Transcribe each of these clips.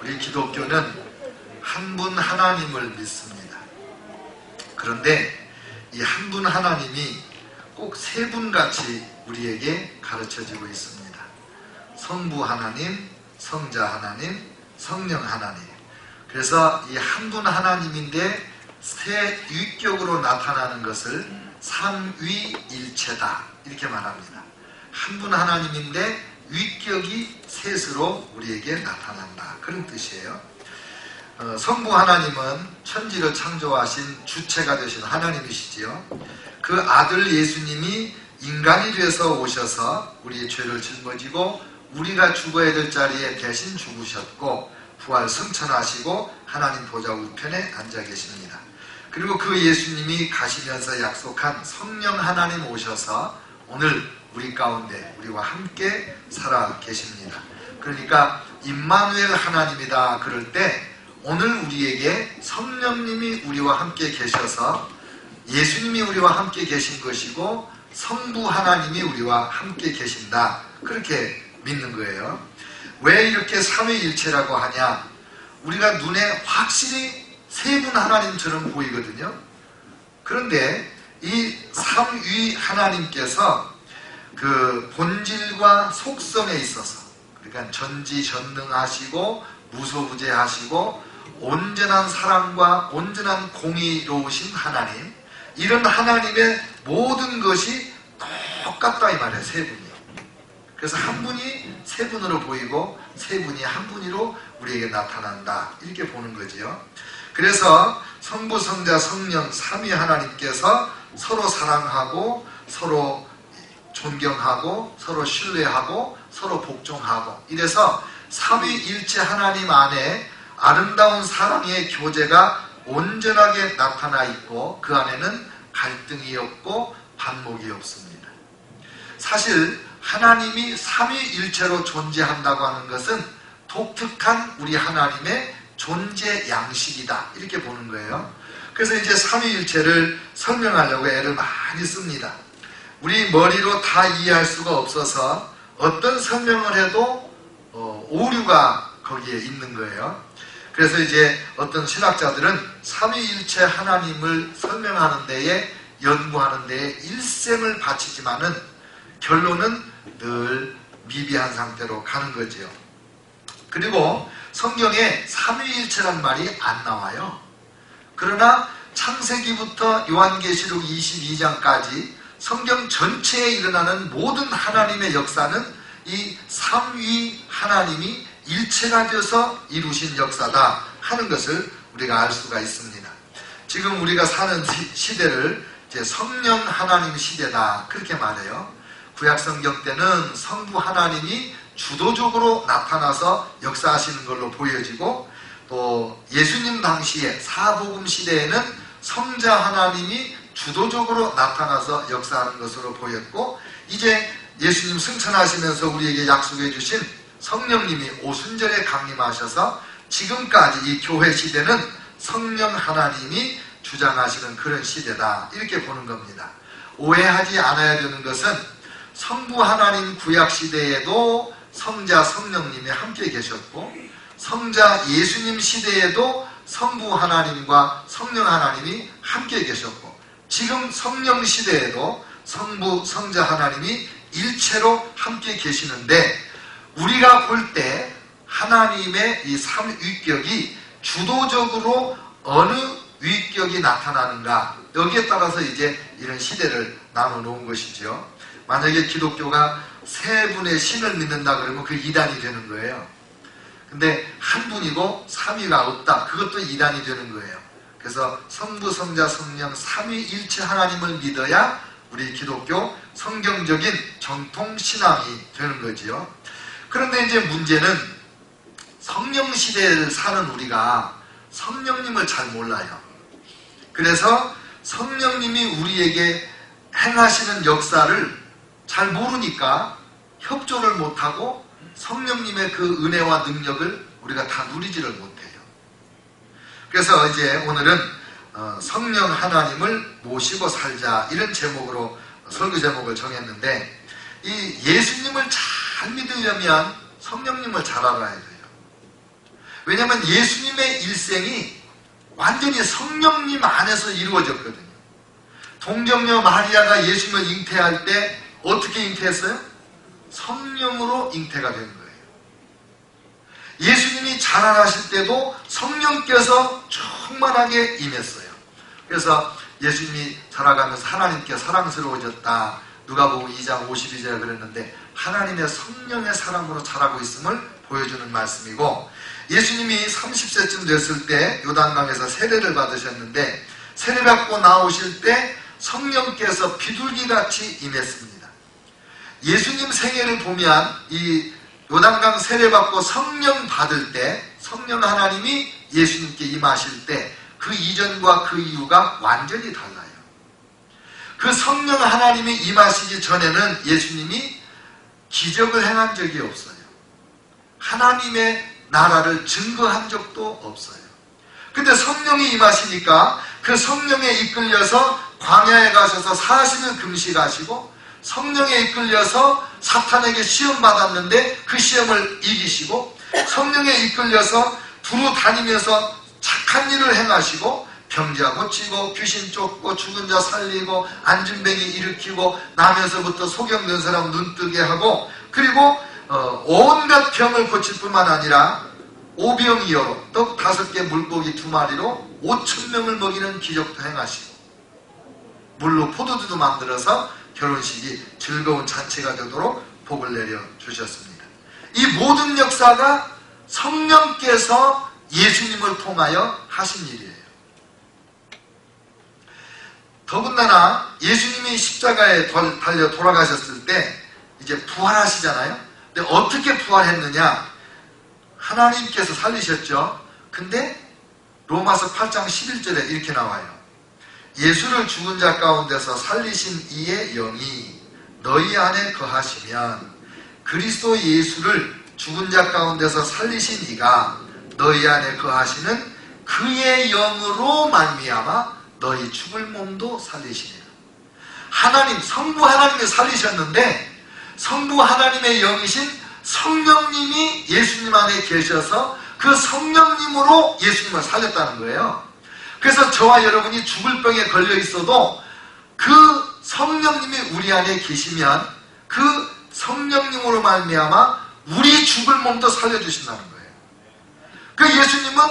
우리 기독교는 한 분 하나님을 믿습니다. 그런데 이 한 분 하나님이 꼭 세 분같이 우리에게 가르쳐지고 있습니다. 성부 하나님, 성자 하나님, 성령 하나님. 그래서 이 한 분 하나님인데 세 위격으로 나타나는 것을 삼위일체다 이렇게 말합니다. 한 분 하나님인데 위격이 셋으로 우리에게 나타난다 그런 뜻이에요. 성부 하나님은 천지를 창조하신 주체가 되신 하나님이시지요. 그 아들 예수님이 인간이 되어서 오셔서 우리의 죄를 짊어지고 우리가 죽어야 될 자리에 대신 죽으셨고 부활 승천하시고 하나님 보좌 우편에 앉아 계십니다. 그리고 그 예수님이 가시면서 약속한 성령 하나님 오셔서 오늘 우리 가운데 우리와 함께 살아 계십니다. 그러니까 임마누엘 하나님이다 그럴 때 오늘 우리에게 성령님이 우리와 함께 계셔서 예수님이 우리와 함께 계신 것이고 성부 하나님이 우리와 함께 계신다 그렇게 믿는 거예요. 왜 이렇게 삼위일체라고 하냐? 우리가 눈에 확실히 세 분 하나님처럼 보이거든요. 그런데 이 삼위 하나님께서 그 본질과 속성에 있어서 그러니까 전지전능하시고 무소부재하시고 온전한 사랑과 온전한 공의로우신 하나님, 이런 하나님의 모든 것이 똑같다 이 말이에요. 세 분이. 그래서 한 분이 세 분으로 보이고 세 분이 한 분으로 우리에게 나타난다 이렇게 보는 거지요. 그래서 성부, 성자, 성령 삼위 하나님께서 서로 사랑하고 서로 존경하고 서로 신뢰하고 서로 복종하고 이래서 삼위일체 하나님 안에 아름다운 사랑의 교제가 온전하게 나타나 있고 그 안에는 갈등이 없고 반목이 없습니다. 사실 하나님이 삼위일체로 존재한다고 하는 것은 독특한 우리 하나님의 존재 양식이다 이렇게 보는 거예요. 그래서 이제 삼위일체를 설명하려고 애를 많이 씁니다. 우리 머리로 다 이해할 수가 없어서 어떤 설명을 해도 오류가 거기에 있는 거예요. 그래서 이제 어떤 신학자들은 삼위일체 하나님을 설명하는 데에 연구하는 데에 일생을 바치지만은 결론은 늘 미비한 상태로 가는 거지요. 그리고 성경에 삼위일체란 말이 안 나와요. 그러나 창세기부터 요한계시록 22장까지 성경 전체에 일어나는 모든 하나님의 역사는 이 삼위 하나님이 일체가 되어서 이루신 역사다 하는 것을 우리가 알 수가 있습니다. 지금 우리가 사는 시대를 이제 성령 하나님 시대다 그렇게 말해요. 구약성경 때는 성부 하나님이 주도적으로 나타나서 역사하시는 걸로 보여지고 또 예수님 당시에 사복음 시대에는 성자 하나님이 주도적으로 나타나서 역사하는 것으로 보였고 이제 예수님 승천하시면서 우리에게 약속해 주신 성령님이 오순절에 강림하셔서 지금까지 이 교회 시대는 성령 하나님이 주장하시는 그런 시대다 이렇게 보는 겁니다. 오해하지 않아야 되는 것은 성부 하나님 구약 시대에도 성자 성령님이 함께 계셨고 성자 예수님 시대에도 성부 하나님과 성령 하나님이 함께 계셨고 지금 성령 시대에도 성부 성자 하나님이 일체로 함께 계시는데 우리가 볼 때 하나님의 이 삼위격이 주도적으로 어느 위격이 나타나는가 여기에 따라서 이제 이런 시대를 나눠 놓은 것이죠. 만약에 기독교가 세 분의 신을 믿는다 그러면 그 이단이 되는 거예요. 근데 한 분이고 삼위가 없다. 그것도 이단이 되는 거예요. 그래서 성부, 성자, 성령 삼위일체 하나님을 믿어야 우리 기독교 성경적인 정통 신앙이 되는 거지요. 그런데 이제 문제는 성령 시대를 사는 우리가 성령님을 잘 몰라요. 그래서 성령님이 우리에게 행하시는 역사를 잘 모르니까 협조를 못하고 성령님의 그 은혜와 능력을 우리가 다 누리지를 못해요. 그래서 이제 오늘은 성령 하나님을 모시고 살자 이런 제목으로 설교 제목을 정했는데 이 예수님을 잘 믿으려면 성령님을 잘 알아야 돼요. 왜냐하면 예수님의 일생이 완전히 성령님 안에서 이루어졌거든요. 동정녀 마리아가 예수님을 잉태할 때 어떻게 잉태했어요? 성령으로 잉태가 된 거예요. 예수님이 자라나실 때도 성령께서 충만하게 임했어요. 그래서 예수님이 자라가면서 하나님께 사랑스러워졌다. 누가복음 2장 52절에 그랬는데 하나님의 성령의 사랑으로 자라고 있음을 보여주는 말씀이고, 예수님이 30세쯤 됐을 때 요단강에서 세례를 받으셨는데 세례받고 나오실 때 성령께서 비둘기같이 임했습니다. 예수님 생애를 보면 이 요단강 세례받고 성령 받을 때 성령 하나님이 예수님께 임하실 때 그 이전과 그 이후가 완전히 달라요. 그 성령 하나님이 임하시기 전에는 예수님이 기적을 행한 적이 없어요. 하나님의 나라를 증거한 적도 없어요. 근데 성령이 임하시니까 그 성령에 이끌려서 광야에 가셔서 40일 금식하시고, 성령에 이끌려서 사탄에게 시험 받았는데 그 시험을 이기시고, 성령에 이끌려서 두루 다니면서 착한 일을 행하시고, 병자 고치고 귀신 쫓고 죽은 자 살리고 안진뱅이 일으키고 나면서부터 소경된 사람 눈뜨게 하고, 그리고 온갖 병을 고칠 뿐만 아니라 오병이어로 떡 5개 물고기 2마리로 5,000명을 먹이는 기적도 행하시고, 물로 포도주도 만들어서 결혼식이 즐거운 잔치가 되도록 복을 내려 주셨습니다. 이 모든 역사가 성령께서 예수님을 통하여 하신 일이에요. 더군다나 예수님이 십자가에 달려 돌아가셨을 때 이제 부활하시잖아요. 근데 어떻게 부활했느냐? 하나님께서 살리셨죠. 근데 로마서 8장 11절에 이렇게 나와요. 예수를 죽은 자 가운데서 살리신 이의 영이 너희 안에 거하시면 그리스도 예수를 죽은 자 가운데서 살리신 이가 너희 안에 거하시는 그의 영으로 말미암아 너희 죽을 몸도 살리시리라. 하나님, 성부 하나님이 살리셨는데 성부 하나님의 영이신 성령님이 예수님 안에 계셔서 그 성령님으로 예수님을 살렸다는 거예요. 그래서 저와 여러분이 죽을 병에 걸려 있어도 그 성령님이 우리 안에 계시면 그 성령님으로 말미암아 우리 죽을 몸도 살려주신다는 거예요. 그 예수님은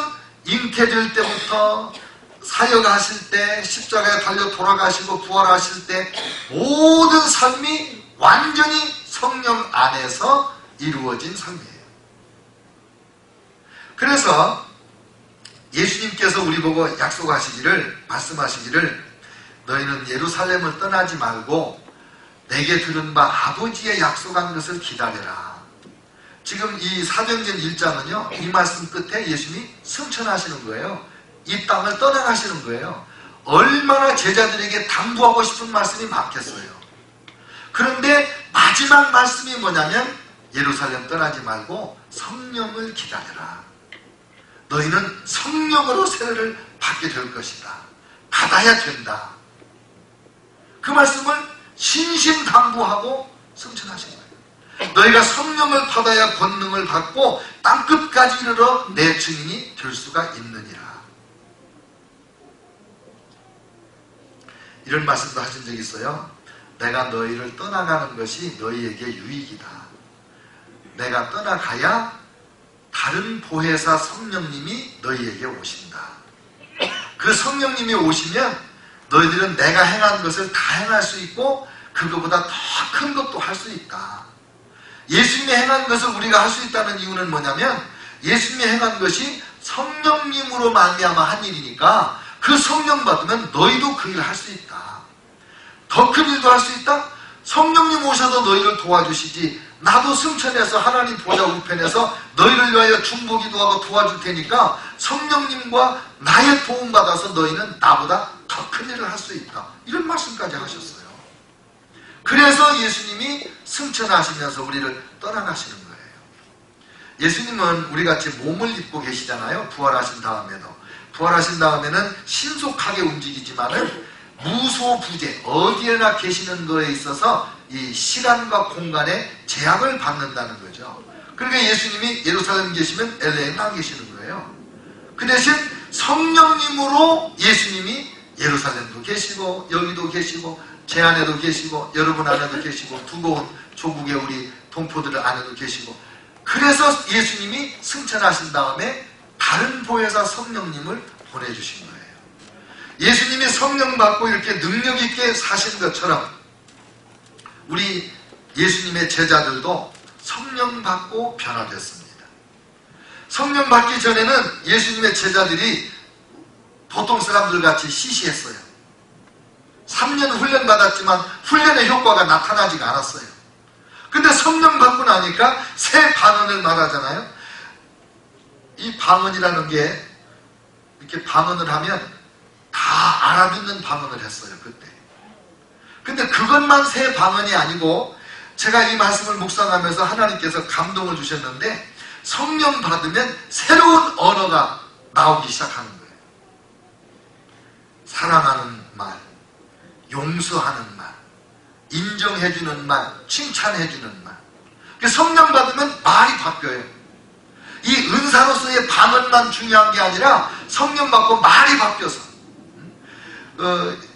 잉태될 때부터 사역하실 때, 십자가에 달려 돌아가시고 부활하실 때 모든 삶이 완전히 성령 안에서 이루어진 삶이에요. 그래서 예수님께서 우리 보고 약속하시기를, 말씀하시기를 너희는 예루살렘을 떠나지 말고 내게 들은 바 아버지의 약속한 것을 기다려라. 지금 이 사도행전 1장은요, 이 말씀 끝에 예수님이 승천하시는 거예요. 이 땅을 떠나가시는 거예요. 얼마나 제자들에게 당부하고 싶은 말씀이 많겠어요. 그런데 마지막 말씀이 뭐냐면 예루살렘 떠나지 말고 성령을 기다려라. 너희는 성령으로 세례를 받게 될 것이다. 받아야 된다. 그 말씀을 신신당부하고 승천하신 거예요. 너희가 성령을 받아야 권능을 받고 땅끝까지 이르러 내 증인이 될 수가 있느니라. 이런 말씀도 하신 적이 있어요. 내가 너희를 떠나가는 것이 너희에게 유익이다. 내가 떠나가야 다른 보혜사 성령님이 너희에게 오신다. 그 성령님이 오시면 너희들은 내가 행한 것을 다 행할 수 있고 그거보다 더 큰 것도 할 수 있다. 예수님이 행한 것을 우리가 할 수 있다는 이유는 뭐냐면 예수님이 행한 것이 성령님으로 말미암아 한 일이니까 그 성령 받으면 너희도 그 일을 할 수 있다. 더 큰 일도 할 수 있다? 성령님 오셔도 너희를 도와주시지. 나도 승천해서 하나님 보좌 우편에서 너희를 위하여 중보기도 하고 도와줄 테니까 성령님과 나의 도움 받아서 너희는 나보다 더 큰 일을 할 수 있다. 이런 말씀까지 하셨어요. 그래서 예수님이 승천하시면서 우리를 떠나가시는 거예요. 예수님은 우리같이 몸을 입고 계시잖아요. 부활하신 다음에도. 부활하신 다음에는 신속하게 움직이지만은 무소부재, 어디에나 계시는 거에 있어서 이 시간과 공간에 제약을 받는다는 거죠. 그러니까 예수님이 예루살렘 계시면 LA에 나와 계시는 거예요. 그 대신 성령님으로 예수님이 예루살렘도 계시고 여기도 계시고 제 안에도 계시고 여러분 안에도 계시고 두고 온 조국의 우리 동포들 안에도 계시고, 그래서 예수님이 승천하신 다음에 다른 보혜사 성령님을 보내주신 거예요. 예수님이 성령 받고 이렇게 능력 있게 사신 것처럼 우리 예수님의 제자들도 성령 받고 변화됐습니다. 성령 받기 전에는 예수님의 제자들이 보통 사람들 같이 시시했어요. 3년 훈련 받았지만 훈련의 효과가 나타나지가 않았어요. 근데 성령 받고 나니까 새 방언을 말하잖아요. 이 방언이라는 게 이렇게 방언을 하면 다 알아듣는 방언을 했어요, 그때. 근데 그것만 새 방언이 아니고 제가 이 말씀을 묵상하면서 하나님께서 감동을 주셨는데 성령 받으면 새로운 언어가 나오기 시작하는 거예요. 사랑하는 말, 용서하는 말, 인정해주는 말, 칭찬해주는 말. 성령 받으면 말이 바뀌어요. 이 은사로서의 방언만 중요한 게 아니라 성령 받고 말이 바뀌어서.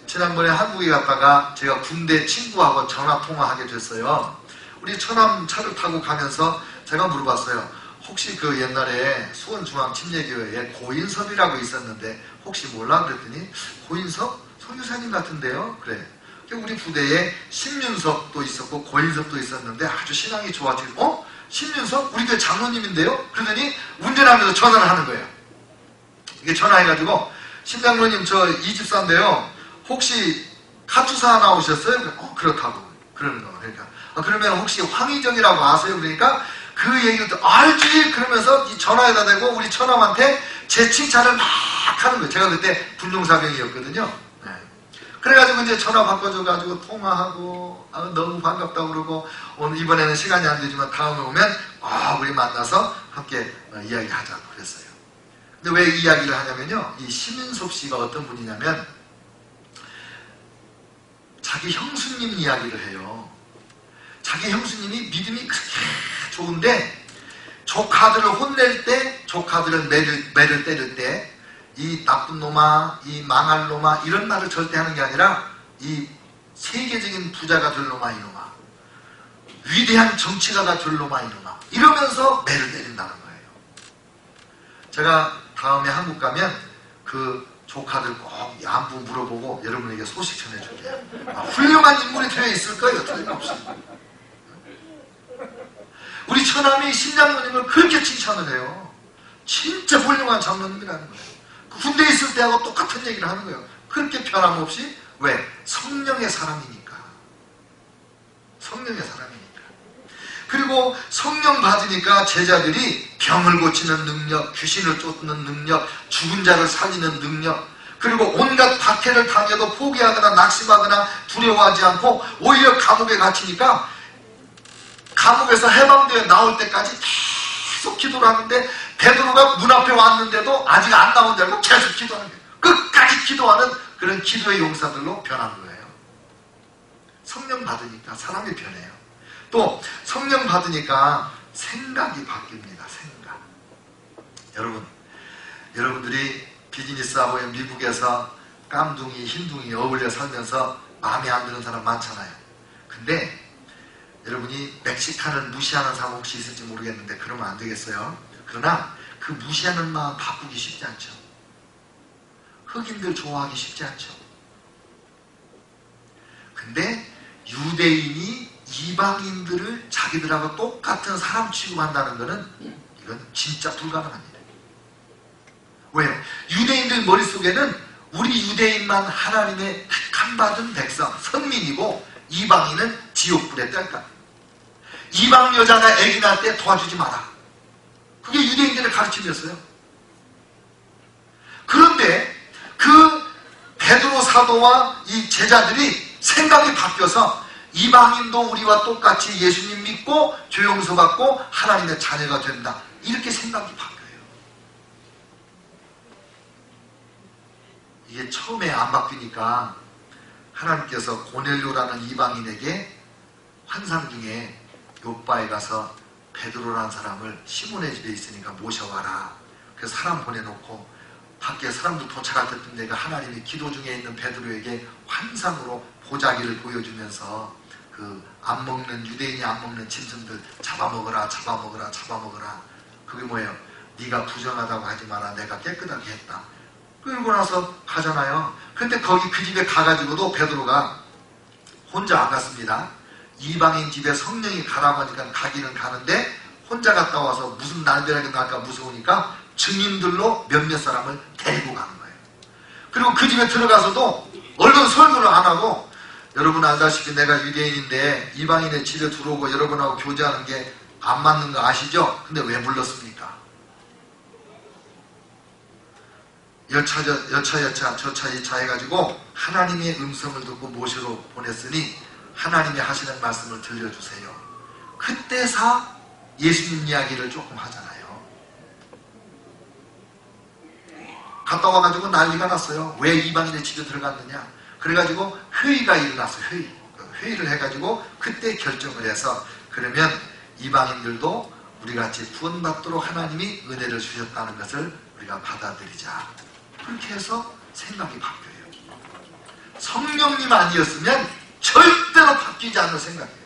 지난번에 한국에 갔다가 제가 군대 친구하고 전화 통화하게 됐어요. 우리 처남 차를 타고 가면서 제가 물어봤어요. 혹시 그 옛날에 수원중앙침례교회에 고인섭이라고 있었는데 혹시 몰라? 그랬더니 고인섭? 선교사님 같은데요? 그래. 우리 부대에 신윤섭도 있었고 고인섭도 있었는데 아주 신앙이 좋아지고 신윤섭? 우리 교회 장로님인데요? 그러더니 운전하면서 전화를 하는 거예요. 이게 전화해가지고 신장로님 저 이 집사인데요. 혹시 카투사 나오셨어요? 그렇다고 그러는 거. 그러니까 그러면 혹시 황희정이라고 아세요? 그러니까 그 얘기를 또 알지? 그러면서 이 전화에다 대고 우리 처남한테 제 칭찬을 막 하는 거예요. 제가 그때 군용사병이었거든요. 네. 그래가지고 이제 전화 바꿔줘가지고 통화하고 너무 반갑다고 그러고 오늘 이번에는 시간이 안 되지만 다음에 오면 우리 만나서 함께 이야기하자고 그랬어요. 근데 왜 이야기를 하냐면요. 이 심윤섭 씨가 어떤 분이냐면 자기 형수님 이야기를 해요. 자기 형수님이 믿음이 그렇게 좋은데 조카들을 혼낼 때, 조카들은 매를 때릴 때 이 나쁜 놈아, 이 망할 놈아 이런 말을 절대 하는 게 아니라 이 세계적인 부자가 될 놈아 이놈아, 위대한 정치가가 될 놈아 이놈아 이러면서 매를 때린다는 거예요. 제가 다음에 한국 가면 그 조카들 꼭 안부 물어보고 여러분에게 소식 전해줄게요. 훌륭한 인물이 되어 있을 거예요. 틀림없이. 우리 처남이 신장로님을 그렇게 칭찬을 해요. 진짜 훌륭한 장로님이라는 거예요. 군대에 있을 때하고 똑같은 얘기를 하는 거예요. 그렇게 변함없이. 왜? 성령의 사람이니까. 성령의 사람이니까. 그리고 성령 받으니까 제자들이 병을 고치는 능력, 귀신을 쫓는 능력, 죽은 자를 살리는 능력, 그리고 온갖 박해를 당해도 포기하거나 낙심하거나 두려워하지 않고 오히려 감옥에 갇히니까 감옥에서 해방되어 나올 때까지 계속 기도를 하는데 베드로가 문 앞에 왔는데도 아직 안 나온 줄 알고 계속 기도하는 거예요. 끝까지 기도하는 그런 기도의 용사들로 변하는 거예요. 성령 받으니까 사람이 변해요. 또 성령 받으니까 생각이 바뀝니다. 생각. 여러분들이 비즈니스하고 미국에서 깜둥이, 흰둥이 어울려 살면서 마음에 안 드는 사람 많잖아요. 근데 여러분이 멕시칸을 무시하는 사람 혹시 있을지 모르겠는데 그러면 안 되겠어요. 그러나 그 무시하는 마음 바꾸기 쉽지 않죠. 흑인들 좋아하기 쉽지 않죠. 근데 유대인이 이방인들을 자기들하고 똑같은 사람 취급한다는 것은 이건 진짜 불가능합니다. 왜요? 유대인들 머릿속에는 우리 유대인만 하나님의 택함받은 백성, 선민이고 이방인은 지옥불에 뗄까. 이방 여자가 아기 낳을 때 도와주지 마라. 그게 유대인들의 가르침이었어요. 그런데 그 베드로 사도와 이 제자들이 생각이 바뀌어서 이방인도 우리와 똑같이 예수님 믿고 죄용서 받고 하나님의 자녀가 된다. 이렇게 생각이 바뀌어요. 이게 처음에 안 바뀌니까 하나님께서 고넬료라는 이방인에게 환상 중에 요바에 가서 베드로라는 사람을 시몬의 집에 있으니까 모셔와라. 그래서 사람 보내놓고 밖에 사람도 도착할 때쯤 내가 하나님이 기도 중에 있는 베드로에게 환상으로 보자기를 보여주면서 그 안 먹는, 유대인이 안 먹는 짐승들 잡아먹어라, 잡아먹어라, 잡아먹어라. 그게 뭐예요? 네가 부정하다고 하지 마라, 내가 깨끗하게 했다. 그러고 나서 가잖아요. 근데 거기 그 집에 가가지고도 베드로가 혼자 안 갔습니다. 이방인 집에 성령이 가라고 하니까 가기는 가는데 혼자 갔다 와서 무슨 날벼락이 날까 무서우니까 증인들로 몇몇 사람을 데리고 가는 거예요. 그리고 그 집에 들어가서도 얼른 설교를 안 하고, 여러분 알다시피 내가 유대인인데 이방인의 집에 들어오고 여러분하고 교제하는 게 안 맞는 거 아시죠? 근데 왜 불렀습니까? 여차 저차 이차 해가지고 하나님의 음성을 듣고 모시러 보냈으니 하나님이 하시는 말씀을 들려주세요. 그때사 예수님 이야기를 조금 하잖아요. 갔다 와가지고 난리가 났어요. 왜 이방인의 집에 들어갔느냐. 그래가지고 회의가 일어났어요. 회의를 해가지고 그때 결정을 해서, 그러면 이방인들도 우리같이 구원받도록 하나님이 은혜를 주셨다는 것을 우리가 받아들이자. 그렇게 해서 생각이 바뀌어요. 성령님 아니었으면 절대로 바뀌지 않는 생각이에요.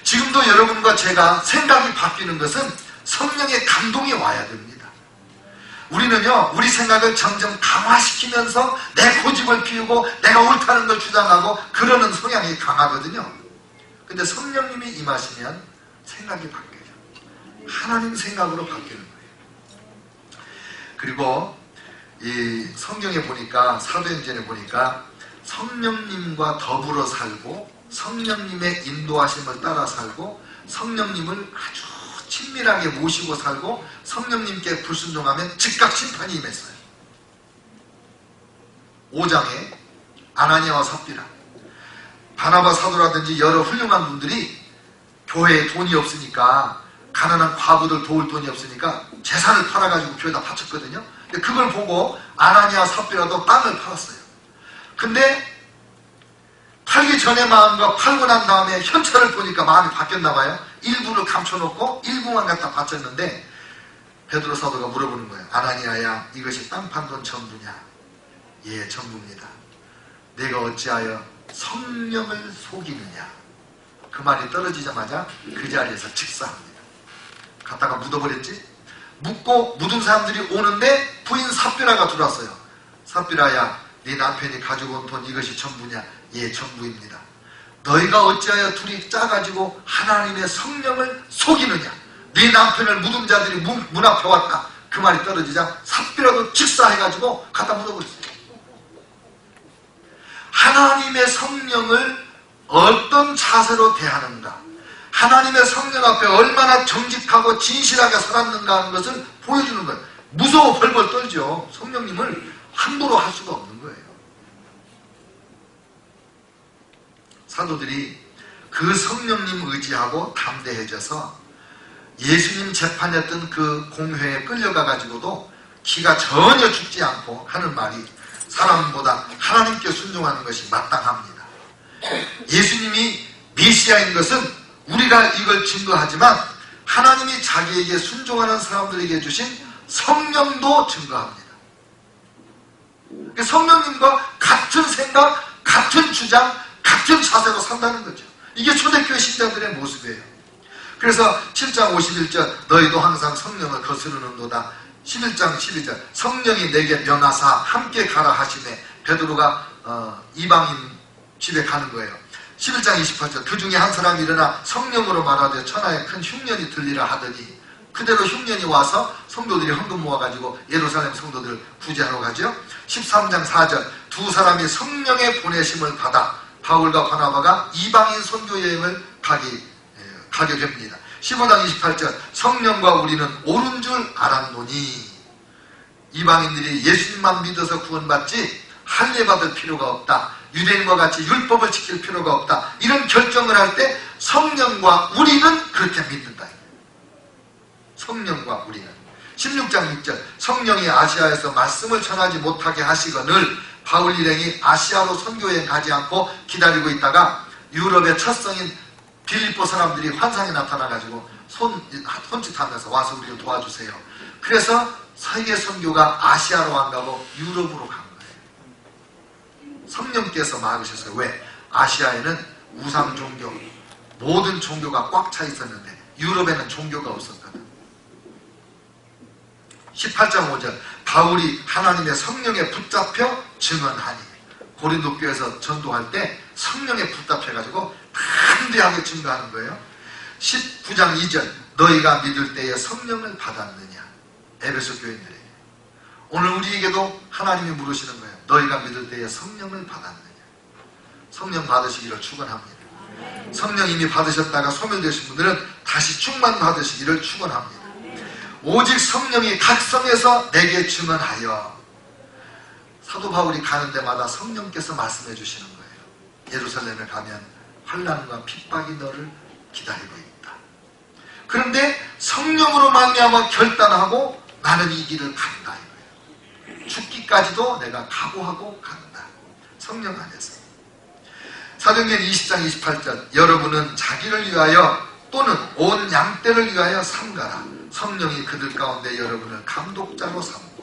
지금도 여러분과 제가 생각이 바뀌는 것은 성령의 감동이 와야 됩니다. 우리는요, 우리 생각을 점점 강화시키면서 내 고집을 피우고 내가 옳다는 걸 주장하고 그러는 성향이 강하거든요. 근데 성령님이 임하시면 생각이 바뀌어요. 하나님 생각으로 바뀌는 거예요. 그리고 이 성경에 보니까, 사도행전에 보니까 성령님과 더불어 살고 성령님의 인도하심을 따라 살고 성령님을 아주 친밀하게 모시고 살고 성령님께 불순종하면 즉각 심판이 임했어요. 5장에 아나니아와 삽비라, 바나바 사도라든지 여러 훌륭한 분들이 교회에 돈이 없으니까, 가난한 과부들 도울 돈이 없으니까 재산을 팔아가지고 교회에다 바쳤거든요. 근데 그걸 보고 아나니아 삽비라도 땅을 팔았어요. 근데 팔기 전에 마음과 팔고 난 다음에 현찰을 보니까 마음이 바뀌었나 봐요. 일부를 감춰놓고 일부만 갖다 바쳤는데 베드로 사도가 물어보는 거예요. 아나니아야, 이것이 땅 판 돈 전부냐? 예, 전부입니다. 내가 어찌하여 성령을 속이느냐? 그 말이 떨어지자마자 그 자리에서 직사합니다. 갖다가 묻어버렸지? 묻고 묻은 사람들이 오는데 부인 삽비라가 들어왔어요. 삽비라야, 네 남편이 가지고 온 돈 이것이 전부냐? 예, 전부입니다. 너희가 어찌하여 둘이 짜가지고 하나님의 성령을 속이느냐? 네 남편을 묻은 자들이 문 앞에 왔다. 그 말이 떨어지자 삽비라도 직사해가지고 갖다 묻어버렸어요. 하나님의 성령을 어떤 자세로 대하는가, 하나님의 성령 앞에 얼마나 정직하고 진실하게 살았는가 하는 것을 보여주는 거예요. 무서워 벌벌 떨죠. 성령님을 함부로 할 수가 없는 거예요. 사도들이 그 성령님 의지하고 담대해져서 예수님 재판했던 그 공회에 끌려가 가지고도 기가 전혀 죽지 않고 하는 말이, 사람보다 하나님께 순종하는 것이 마땅합니다. 예수님이 메시아인 것은 우리가 이걸 증거하지만 하나님이 자기에게 순종하는 사람들에게 주신 성령도 증거합니다. 성령님과 같은 생각, 같은 주장, 같은 자세로 산다는 거죠. 이게 초대교회 신자들의 모습이에요. 그래서 7장 51절 너희도 항상 성령을 거스르는도다. 11장 12절 성령이 내게 명하사 함께 가라 하시매 베드로가 이방인 집에 가는 거예요. 11장 28절 그 중에 한 사람이 일어나 성령으로 말하되 천하에 큰 흉년이 들리라 하더니 그대로 흉년이 와서 성도들이 헌금 모아가지고 예루살렘 성도들을 구제하러 가죠. 13장 4절 두 사람이 성령의 보내심을 받아 바울과 바나바가 이방인 선교 여행을 가게 됩니다. 15장 28절 성령과 우리는 옳은 줄 알았노니 이방인들이 예수님만 믿어서 구원받지 할례받을 필요가 없다. 유대인과 같이 율법을 지킬 필요가 없다. 이런 결정을 할 때 성령과 우리는 그렇게 믿는다. 성령과 우리는. 16장 6절 성령이 아시아에서 말씀을 전하지 못하게 하시거늘 바울 일행이 아시아로 선교여행 가지 않고 기다리고 있다가 유럽의 첫 성인 빌립보 사람들이 환상이 나타나가지고 손짓하면서 와서 우리를 도와주세요. 그래서 세계 선교가 아시아로 안 가고 유럽으로 간 거예요. 성령께서 막으셨어요. 왜? 아시아에는 우상 종교, 모든 종교가 꽉 차 있었는데 유럽에는 종교가 없었거든. 18장 5절 바울이 하나님의 성령에 붙잡혀 증언하니, 고린도 교회에서 전도할 때 성령에 붙잡혀가지고 담대하게 증거하는 거예요. 19장 2절 너희가 믿을 때에 성령을 받았느냐, 에베소 교인들에게. 오늘 우리에게도 하나님이 물으시는 거예요. 너희가 믿을 때에 성령을 받았느냐. 성령 받으시기를 축원합니다. 성령 이미 받으셨다가 소멸되신 분들은 다시 충만 받으시기를 축원합니다. 오직 성령이 각 성에서 내게 증언하여. 사도 바울이 가는 데마다 성령께서 말씀해 주시는 거예요. 예루살렘에 가면 환난과 핍박이 너를 기다리고 있다. 그런데 성령으로 말미암아 결단하고 나는 이 길을 간다 이거예요. 죽기까지도 내가 각오하고 간다. 성령 안에서. 사도행전 20장 28절 여러분은 자기를 위하여 또는 온 양떼를 위하여 삼가라. 성령이 그들 가운데 여러분을 감독자로 삼고.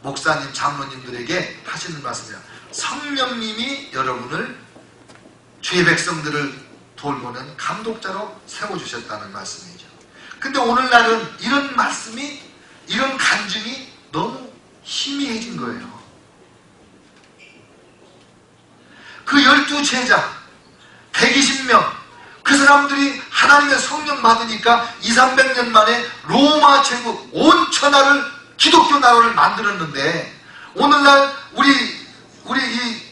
목사님, 장로님들에게 하시는 말씀이야. 성령님이 여러분을, 주의 백성들을 돌보는 감독자로 세워주셨다는 말씀이죠. 근데 오늘날은 이런 말씀이, 이런 간증이 너무 희미해진 거예요. 그 12제자 120명 그 사람들이 하나님의 성령 받으니까 200~300년 만에 로마 제국 온 천하를, 기독교 나라를 만들었는데, 오늘날 우리 이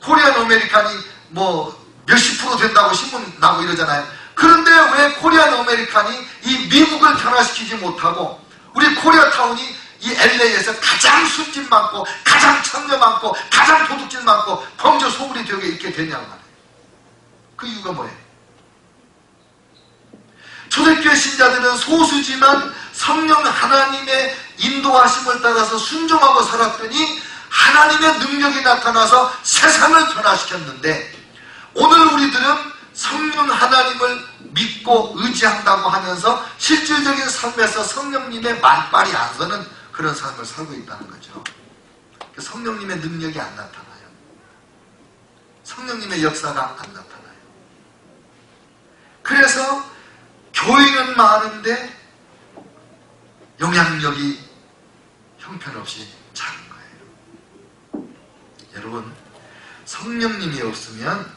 코리안 아메리칸이 뭐 몇십 프로 된다고 신문 나고 이러잖아요. 그런데 왜 코리안 아메리칸이 이 미국을 변화시키지 못하고 우리 코리아타운이 이 LA에서 가장 술집 많고 가장 청년 많고 가장 도둑질 많고 범죄 소굴이 되게 있게 되냐고 말이에요. 그 이유가 뭐예요? 초대교회 신자들은 소수지만 성령 하나님의 인도하심을 따라서 순종하고 살았더니 하나님의 능력이 나타나서 세상을 변화시켰는데, 오늘 우리들은 성령 하나님을 믿고 의지한다고 하면서 실질적인 삶에서 성령님의 말빨이 안 서는 그런 삶을 살고 있다는 거죠. 성령님의 능력이 안 나타나요. 성령님의 역사가 안 나타나요. 그래서 교회는 많은데 영향력이 형편없이 작은 거예요. 여러분, 성령님이 없으면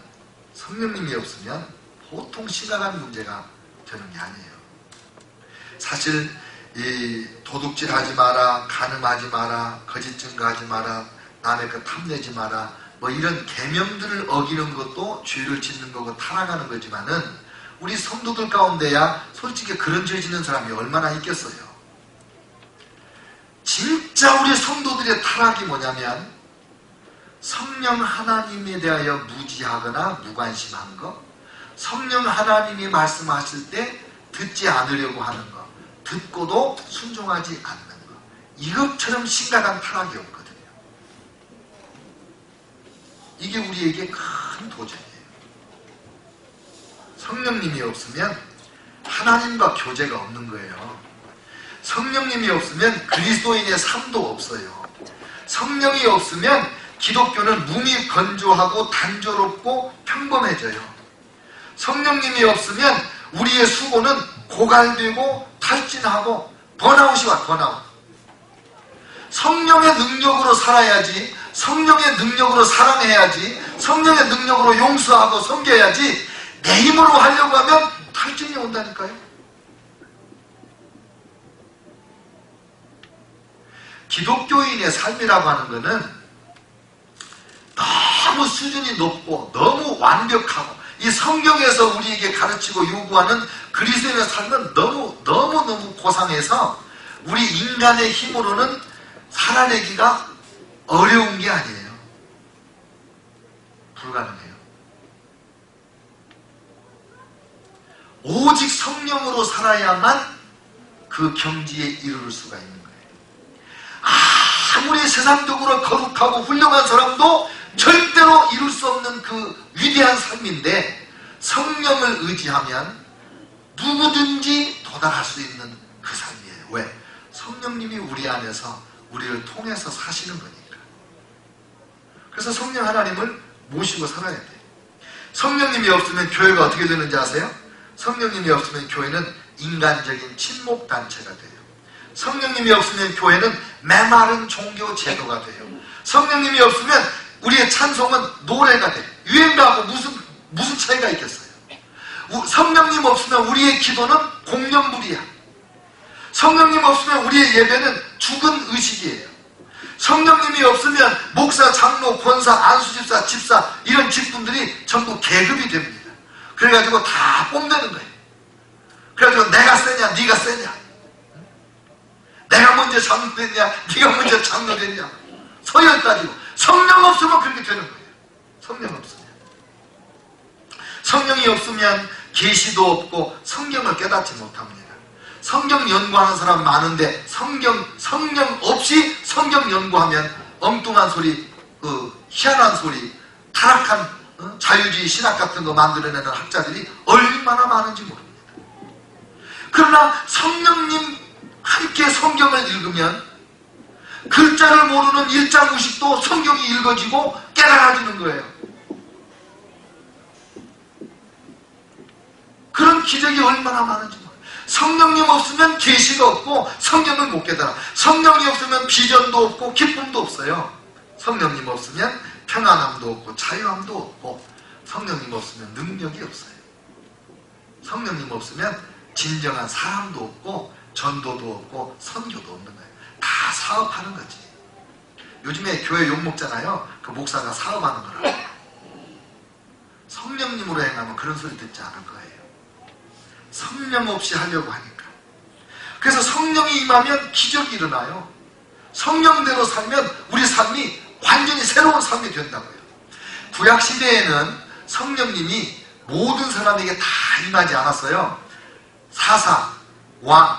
보통 심각한 문제가 되는 게 아니에요. 사실 이 도둑질하지 마라, 간음하지 마라, 거짓 증거하지 마라, 남의 것 탐내지 마라, 뭐 이런 계명들을 어기는 것도 죄를 짓는 거고 타락하는 거지만은, 우리 성도들 가운데야 솔직히 그런 죄 짓는 사람이 얼마나 있겠어요. 진짜 우리 성도들의 타락이 뭐냐면 성령 하나님에 대하여 무지하거나 무관심한 거, 성령 하나님이 말씀하실 때 듣지 않으려고 하는 거, 듣고도 순종하지 않는 거, 이것처럼 심각한 타락이 없거든요. 이게 우리에게 큰 도전이에요. 성령님이 없으면 하나님과 교제가 없는 거예요. 성령님이 없으면 그리스도인의 삶도 없어요. 성령이 없으면 기독교는 몸이 건조하고 단조롭고 평범해져요. 성령님이 없으면 우리의 수고는 고갈되고 탈진하고 번아웃이 와, 번아웃. 성령의 능력으로 살아야지, 성령의 능력으로 사랑해야지, 성령의 능력으로 용서하고 섬겨야지, 내 힘으로 하려고 하면 탈진이 온다니까요. 기독교인의 삶이라고 하는 것은 너무 수준이 높고 너무 완벽하고, 이 성경에서 우리에게 가르치고 요구하는 그리스도인의 삶은 너무 고상해서 우리 인간의 힘으로는 살아내기가 어려운 게 아니에요. 불가능해요. 오직 성령으로 살아야만 그 경지에 이룰 수가 있는 거예요. 아무리 세상적으로 거룩하고 훌륭한 사람도 절대로 이룰 수 없는 그 위대한 삶인데, 성령을 의지하면 누구든지 도달할 수 있는 그 삶이에요. 왜? 성령님이 우리 안에서 우리를 통해서 사시는 거니까. 그래서 성령 하나님을 모시고 살아야 돼요. 성령님이 없으면 교회가 어떻게 되는지 아세요? 성령님이 없으면 교회는 인간적인 친목단체가 돼요. 성령님이 없으면 교회는 메마른 종교 제도가 돼요. 성령님이 없으면 우리의 찬송은 노래가 돼요. 유행가하고 무슨 차이가 있겠어요? 성령님 없으면 우리의 기도는 공연불이야. 성령님 없으면 우리의 예배는 죽은 의식이에요. 성령님이 없으면 목사, 장로, 권사, 안수집사, 집사 이런 직분들이 전부 계급이 됩니다. 그래가지고 다 뽐내는 거예요. 그래가지고 내가 세냐 네가 세냐, 내가 먼저 장로 됐냐 네가 먼저 장로 됐냐 서열 따지고. 성령 없으면 그렇게 되는 거예요. 성령 없으면. 성령이 없으면 계시도 없고 성경을 깨닫지 못합니다. 성경 연구하는 사람 많은데 성령 없이 성경 연구하면 엉뚱한 소리, 희한한 소리, 타락한 자유주의 신학 같은 거 만들어내는 학자들이 얼마나 많은지 모릅니다. 그러나 성령님 함께 성경을 읽으면 글자를 모르는 일자무식도 성경이 읽어지고 깨달아지는 거예요. 그런 기적이 얼마나 많은지 모릅니다. 성령님 없으면 계시가 없고 성경을 못 깨달아. 성령이 없으면 비전도 없고 기쁨도 없어요. 성령님 없으면 평안함도 없고 자유함도 없고 성령님 없으면 능력이 없어요. 성령님 없으면 진정한 사람도 없고 전도도 없고 선교도 없는 거예요. 다 사업하는 거지. 요즘에 교회 욕먹잖아요. 그 목사가 사업하는 거라. 성령님으로 행하면 그런 소리 듣지 않을 거예요. 성령 없이 하려고 하니까. 그래서 성령이 임하면 기적이 일어나요. 성령대로 살면 우리 삶이 완전히 새로운 삶이 된다고요. 구약시대에는 성령님이 모든 사람에게 다 임하지 않았어요. 사사, 왕,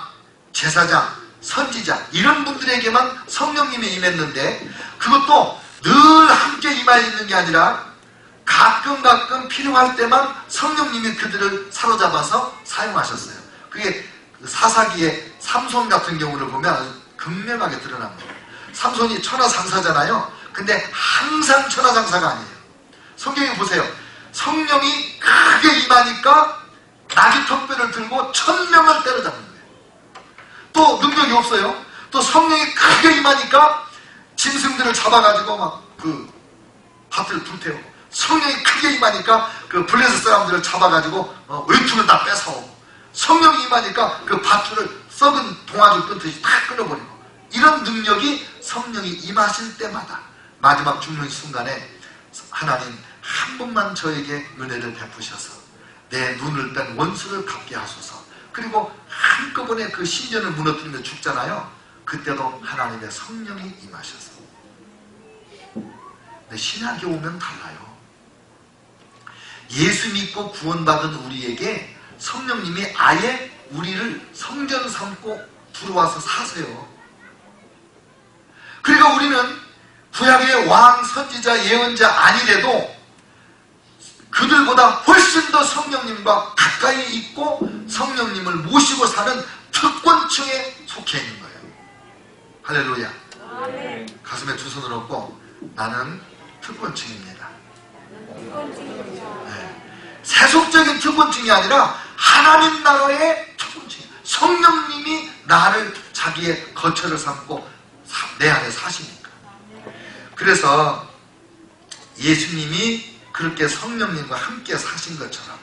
제사장, 선지자 이런 분들에게만 성령님이 임했는데 그것도 늘 함께 임하 있는 게 아니라 가끔 필요할 때만 성령님이 그들을 사로잡아서 사용하셨어요. 그게 사사기의 삼손 같은 경우를 보면 아주 극명하게 드러납니다. 삼손이 천하장사잖아요. 근데 항상 천하장사가 아니에요. 성경에 보세요. 성령이 크게 임하니까 나귀턱뼈를 들고 1000명을 때려잡는 거예요. 또 능력이 없어요. 또 성령이 크게 임하니까 짐승들을 잡아가지고 막 그 밭을 불태우고, 성령이 크게 임하니까 그 블레셋 사람들을 잡아가지고 외투를 다 뺏어오고, 성령이 임하니까 그 밭을 썩은 동아줄 끊듯이 다 끊어버리고, 이런 능력이 성령이 임하실 때마다 마지막 죽는 순간에 하나님 한 번만 저에게 은혜를 베푸셔서 내 눈을 뺀 원수를 갚게 하소서. 그리고 한꺼번에 그 신전을 무너뜨리며 죽잖아요. 그때도 하나님의 성령이 임하셔서. 근데 신학에 오면 달라요. 예수 믿고 구원받은 우리에게 성령님이 아예 우리를 성전 삼고 들어와서 사세요. 그러니까 우리는 구약의 왕, 선지자, 예언자 아니래도 그들보다 훨씬 더 성령님과 가까이 있고 성령님을 모시고 사는 특권층에 속해 있는 거예요. 할렐루야. 가슴에 두 손을 얹고 나는 특권층입니다. 네. 세속적인 특권층이 아니라 하나님 나라의 특권층. 성령님이 나를 자기의 거처를 삼고 내 안에 사시니까. 그래서 예수님이 그렇게 성령님과 함께 사신 것처럼,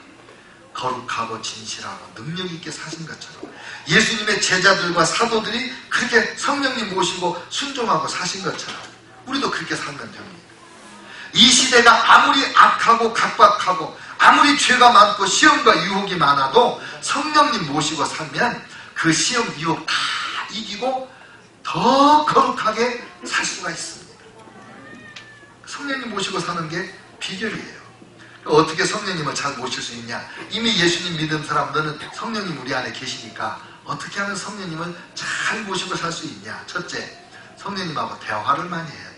거룩하고 진실하고 능력 있게 사신 것처럼, 예수님의 제자들과 사도들이 그렇게 성령님 모시고 순종하고 사신 것처럼 우리도 그렇게 살면 됩니다. 이 시대가 아무리 악하고 각박하고 아무리 죄가 많고 시험과 유혹이 많아도 성령님 모시고 살면 그 시험 유혹 다 이기고 더 거룩하게 살 수가 있습니다. 성령님 모시고 사는 게 비결이에요. 어떻게 성령님을 잘 모실 수 있냐? 이미 예수님 믿은 사람들은 성령님 우리 안에 계시니까 어떻게 하면 성령님을 잘 모시고 살 수 있냐? 첫째, 성령님하고 대화를 많이 해야 돼요.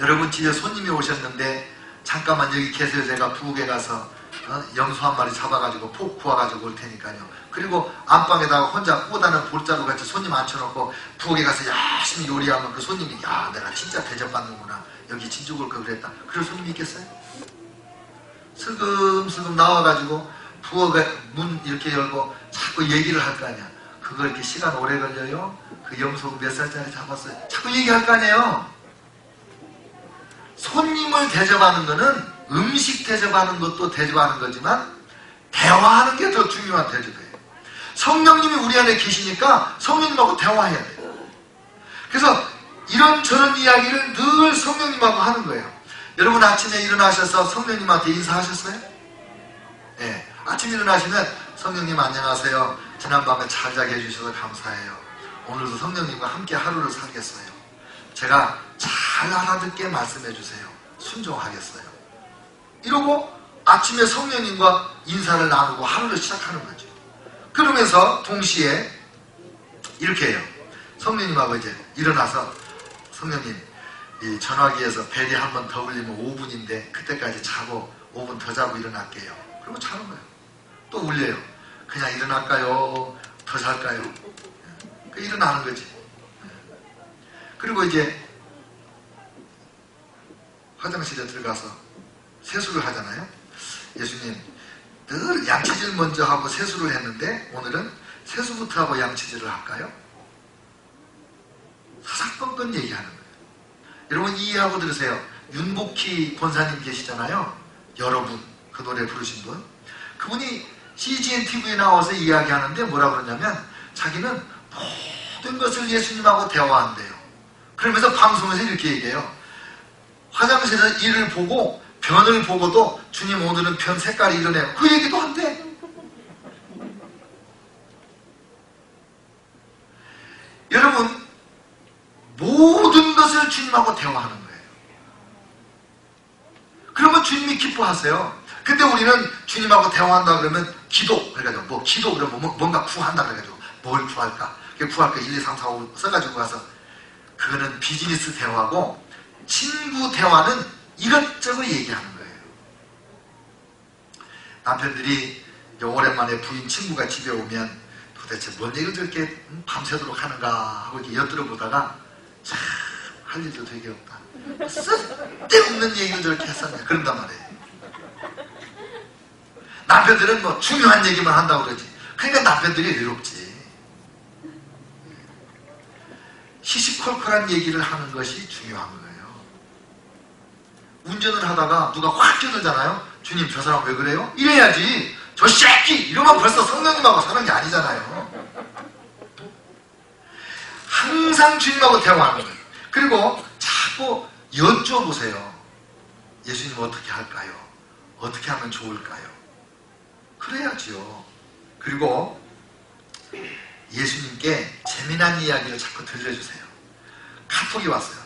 여러분 집에 손님이 오셨는데 잠깐만 여기 계세요. 제가 부엌에 가서 염소 한 마리 잡아가지고 폭 구워가지고 올 테니까요. 그리고 안방에다가 혼자 꼬다는 볼자루 같이 손님 앉혀놓고 부엌에 가서 열심히 요리하면 그 손님이 야 내가 진짜 대접받는구나. 여기 진즉 올 걸 그랬다. 그럴 손님이 있겠어요? 슬금슬금 나와가지고 부엌에 문 이렇게 열고 자꾸 얘기를 할 거 아니야. 그거 이렇게 시간 오래 걸려요? 그 염소 몇 살짜리 잡았어요? 자꾸 얘기할 거 아니에요. 손님을 대접하는 거는 음식 대접하는 것도 대접하는 거지만 대화하는 게 더 중요한 대접이에요. 성령님이 우리 안에 계시니까 성령님하고 대화해야 돼요. 그래서 이런저런 이야기를 늘 성령님하고 하는 거예요. 여러분 아침에 일어나셔서 성령님한테 인사하셨어요? 네. 아침 일어나시면 성령님 안녕하세요. 지난밤에 잘 자게 해주셔서 감사해요. 오늘도 성령님과 함께 하루를 살겠어요. 제가 잘 알아듣게 말씀해 주세요. 순종하겠어요. 이러고 아침에 성령님과 인사를 나누고 하루를 시작하는 거죠. 그러면서 동시에 이렇게 해요. 성령님하고 이제 일어나서 성령님 이 전화기에서 벨이 한 번 더 울리면 5분인데 그때까지 자고 5분 더 자고 일어날게요. 그리고 자는 거예요. 또 울려요. 그냥 일어날까요? 더 잘까요? 그 일어나는 거지. 그리고 이제 화장실에 들어가서 세수를 하잖아요. 예수님 늘 양치질 먼저 하고 세수를 했는데 오늘은 세수부터 하고 양치질을 할까요? 사사건건 얘기하는 거예요. 여러분 이해하고 들으세요. 윤복희 권사님 계시잖아요. 여러분 그 노래 부르신 분. 그분이 CGN TV에 나와서 이야기하는데 뭐라 그러냐면 자기는 모든 것을 예수님하고 대화한대요. 그러면서 방송에서 이렇게 얘기해요. 화장실에서 이를 보고 변을 보고도 주님 오늘은 변 색깔이 이러네요. 그 얘기도 한대. 여러분 모든 것을 주님하고 대화하는 거예요. 그러면 주님이 기뻐하세요. 근데 우리는 주님하고 대화한다 그러면 기도 그래가지고 뭐 기도 그러면 뭔가 구한다 그래가지고 뭘 구할까? 구할 거 1, 2, 3, 4, 5 써가지고 가서 그거는 비즈니스 대화고 친구 대화는 이것저것 얘기하는 거예요. 남편들이 오랜만에 부인 친구가 집에 오면 도대체 뭔 얘기를 저렇게 밤새도록 하는가 하고 이렇게 엿들어보다가 참 할 일도 되게 없다. 쓸데없는 얘기를 저렇게 했었네. 그런단 말이에요. 남편들은 뭐 중요한 얘기만 한다고 그러지. 그러니까 남편들이 외롭지. 시시콜콜한 얘기를 하는 것이 중요한 거예요. 운전을 하다가 누가 확 끼어들잖아요. 주님 저 사람 왜 그래요? 이래야지. 저 새끼! 이러면 벌써 성령님하고 사는 게 아니잖아요. 항상 주님하고 대화하는 거예요. 그리고 자꾸 여쭤보세요. 예수님 어떻게 할까요? 어떻게 하면 좋을까요? 그래야지요. 그리고 예수님께 재미난 이야기를 자꾸 들려주세요. 카톡이 왔어요.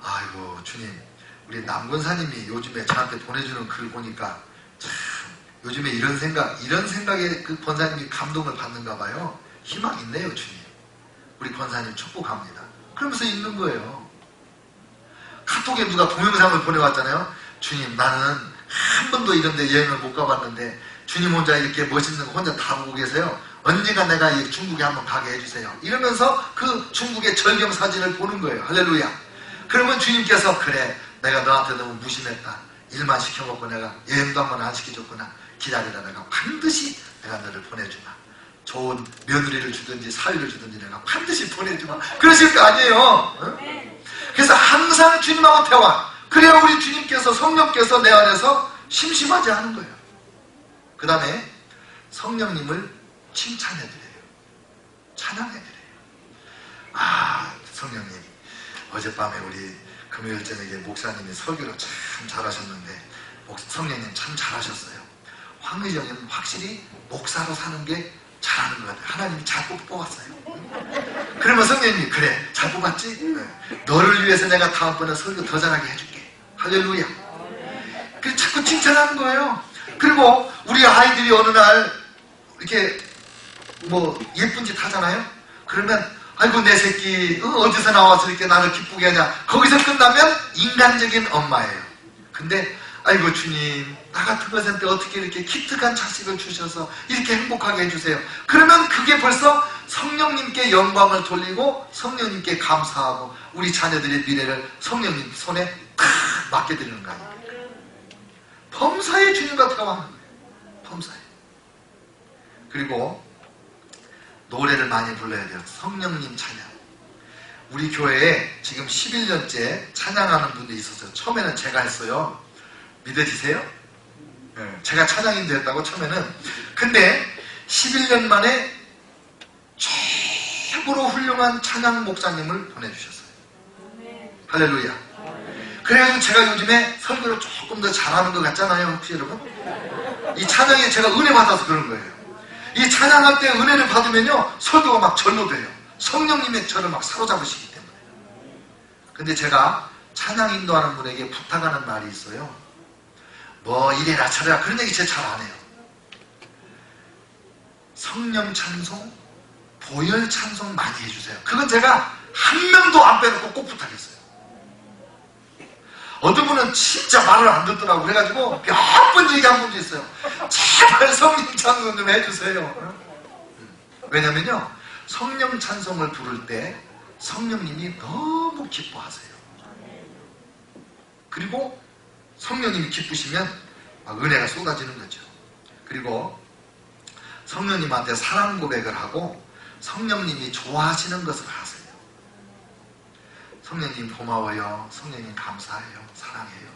아이고 주님 우리 남권사님이 요즘에 저한테 보내주는 글 보니까 참 요즘에 이런 생각에 그 권사님이 감동을 받는가 봐요. 희망 있네요 주님. 우리 권사님 축복합니다. 그러면서 읽는 거예요. 카톡에 누가 동영상을 보내왔잖아요. 주님 나는 한 번도 이런 데 여행을 못 가봤는데 주님 혼자 이렇게 멋있는 거 혼자 다 보고 계세요. 언젠가 내가 중국에 한번 가게 해주세요. 이러면서 그 중국의 절경 사진을 보는 거예요. 할렐루야. 그러면 주님께서 그래 내가 너한테 너무 무심했다. 일만 시켜먹고 내가 여행도 한번 안 시켜줬구나. 기다리라 내가 반드시 내가 너를 보내주마. 좋은 며느리를 주든지 사위를 주든지 내가 반드시 보내주마. 그러실 거 아니에요. 응? 그래서 항상 주님하고 대화. 그래야 우리 주님께서 성령께서 내 안에서 심심하지 않은 거예요. 그 다음에 성령님을 칭찬해드려요. 찬양해드려요. 아 성령님 어젯밤에 우리 금요일 저녁에 목사님이 설교를 참 잘하셨는데 성령님 참 잘하셨어요. 황의정은 확실히 목사로 사는 게 잘하는 것 같아요. 하나님이 잘 뽑았어요. 그러면 성령님이 그래 잘 뽑았지? 네. 너를 위해서 내가 다음번에 설교 더 잘하게 해줄게. 할렐루야. 그래서 자꾸 칭찬하는 거예요. 그리고 우리 아이들이 어느 날 이렇게 뭐 예쁜 짓 하잖아요. 그러면 아이고 내 새끼 어디서 나와서 이렇게 나를 기쁘게 하냐. 거기서 끝나면 인간적인 엄마예요. 근데 아이고 주님, 나 같은 것한테 어떻게 이렇게 기특한 자식을 주셔서 이렇게 행복하게 해주세요. 그러면 그게 벌써 성령님께 영광을 돌리고 성령님께 감사하고 우리 자녀들의 미래를 성령님 손에 탁 맡겨드리는 거예요. 범사에 주님과 들어가는 거예요. 범사에. 그리고 노래를 많이 불러야 돼요. 성령님 찬양. 우리 교회에 지금 11년째 찬양하는 분들이 있었어요. 처음에는 제가 했어요. 믿어지세요? 네, 제가 찬양인도 했다고 처음에는. 근데 11년 만에 최고로 훌륭한 찬양 목사님을 보내주셨어요. 할렐루야. 그래가지고 제가 요즘에 설교를 조금 더 잘하는 것 같잖아요. 혹시 여러분? 이 찬양에 제가 은혜 받아서 그런 거예요. 이 찬양할 때 은혜를 받으면요 설교가 막 절로 돼요. 성령님의 저를 막 사로잡으시기 때문에. 근데 제가 찬양 인도하는 분에게 부탁하는 말이 있어요. 뭐 이래라 저래라 그런 얘기 제가 잘 안 해요. 성령 찬송, 보혈 찬송 많이 해주세요. 그건 제가 한 명도 안 빼놓고 꼭 부탁했어요. 어떤 분은 진짜 말을 안 듣더라고. 그래가지고 몇 번 얘기한 분도 있어요. 제발 성령 찬송 좀 해주세요. 왜냐면요 성령 찬송을 부를 때 성령님이 너무 기뻐하세요. 그리고 성령님이 기쁘시면 막 은혜가 쏟아지는 거죠. 그리고 성령님한테 사랑 고백을 하고 성령님이 좋아하시는 것을 하세요. 성령님 고마워요. 성령님 감사해요. 사랑해요.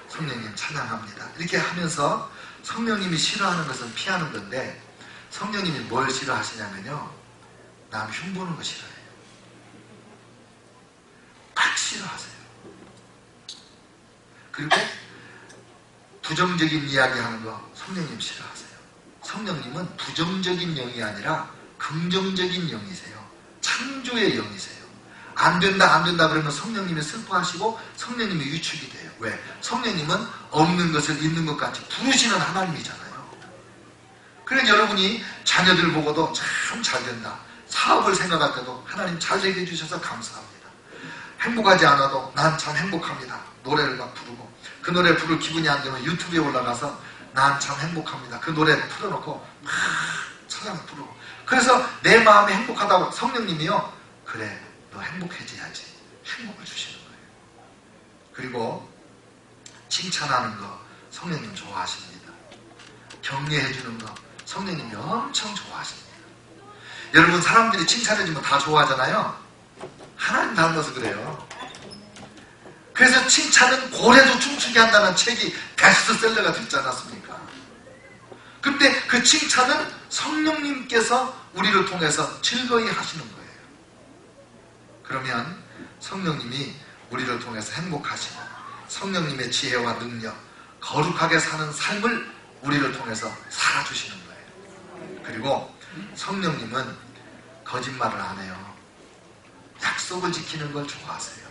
성령님 찬양합니다. 이렇게 하면서 성령님이 싫어하는 것은 피하는 건데 성령님이 뭘 싫어하시냐면요 남 흉보는 거 싫어해요. 딱 싫어하세요. 그리고 부정적인 이야기하는 거 성령님 싫어하세요. 성령님은 부정적인 영이 아니라 긍정적인 영이세요. 창조의 영이세요. 안 된다 안 된다 그러면 성령님이 슬퍼하시고 성령님이 위축이 돼요. 왜? 성령님은 없는 것을 있는 것 같이 부르시는 하나님이잖아요. 그래서 여러분이 자녀들 보고도 참 잘 된다. 사업을 생각할 때도 하나님 잘 되게 해주셔서 감사합니다. 행복하지 않아도 난 참 행복합니다. 노래를 막 부르고 그 노래 부를 기분이 안 되면 유튜브에 올라가서 난 참 행복합니다. 그 노래 틀어놓고 막 찬양 부르고 그래서 내 마음이 행복하다고 성령님이요 그래 너 행복해져야지 행복을 주시는 거예요. 그리고 칭찬하는 거 성령님 좋아하십니다. 격려해 주는 거 성령님이 엄청 좋아하십니다. 여러분 사람들이 칭찬해주면 다 좋아하잖아요. 하나님 닮아서 그래요. 그래서 칭찬은 고래도 춤추게 한다는 책이 베스트셀러가 됐지 않았습니까? 근데 그 칭찬은 성령님께서 우리를 통해서 즐거이 하시는 거예요. 그러면 성령님이 우리를 통해서 행복하시고 성령님의 지혜와 능력, 거룩하게 사는 삶을 우리를 통해서 살아주시는 거예요. 그리고 성령님은 거짓말을 안 해요. 약속을 지키는 걸 좋아하세요.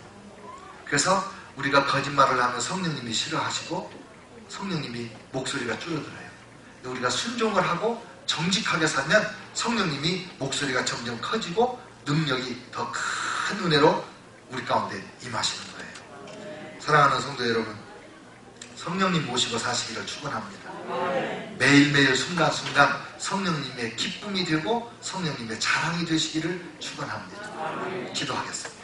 그래서 우리가 거짓말을 하면 성령님이 싫어하시고 성령님이 목소리가 줄어들어요. 우리가 순종을 하고 정직하게 살면 성령님이 목소리가 점점 커지고 능력이 더 큰 은혜로 우리 가운데 임하시는 거예요. 사랑하는 성도 여러분, 성령님 모시고 사시기를 축원합니다. 매일매일 순간순간 성령님의 기쁨이 되고 성령님의 자랑이 되시기를 축원합니다. 기도하겠습니다.